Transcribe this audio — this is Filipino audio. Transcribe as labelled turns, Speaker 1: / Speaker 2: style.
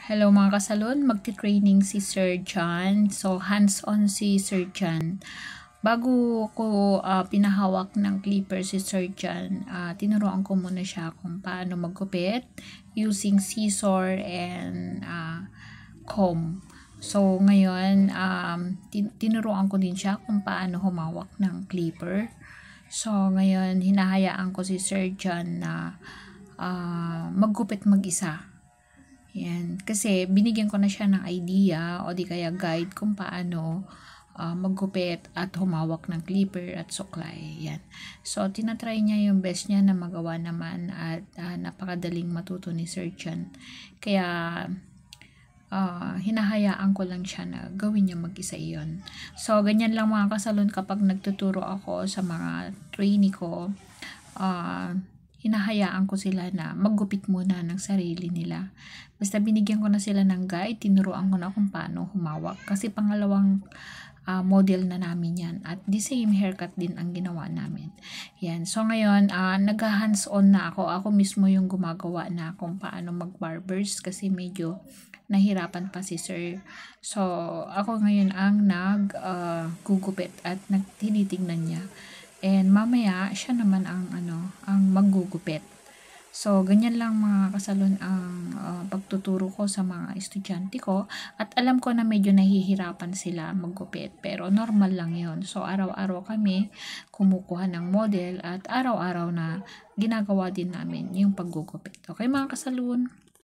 Speaker 1: Hello mga kasalon, magti-training si Sir John. So, hands-on si Sir John. Bago ko pinahawak ng clipper si Sir John, tinuruan ko muna siya kung paano maggupit using scissor and comb. So, ngayon, tinuruan ko din siya kung paano humawak ng clipper. So, ngayon, hinahayaan ko si Sir John na maggupit mag-isa. Yan. Kasi binigyan ko na siya ng idea o di kaya guide kung paano maggupit at humawak ng clipper at suklay. Yan. So, tinatry niya yung best niya na magawa naman at napakadaling matuto ni Sir John. Kaya, hinahayaan ko lang siya na gawin niya mag-isa iyon. So, ganyan lang mga kasalon kapag nagtuturo ako sa mga trainee ko, hinahayaan ko sila na maggupit muna ng sarili nila. Basta binigyan ko na sila ng guide, tinuruan ko na kung paano humawak. Kasi pangalawang model na namin yan. At the same haircut din ang ginawa namin. Yan. So ngayon, nag-hands-on na ako. Ako mismo yung gumagawa na kung paano mag-barbers kasi medyo nahirapan pa si Sir. So, ako ngayon ang nag-gugupit at tinitignan niya. And mamaya, siya naman ang maggugupit. So, ganyan lang mga kasalon ang pagtuturo ko sa mga estudyante ko. At alam ko na medyo nahihirapan sila maggupit. Pero normal lang yon. So, araw-araw kami kumukuha ng model at araw-araw na ginagawa din namin yung paggugupit. Okay mga kasalon?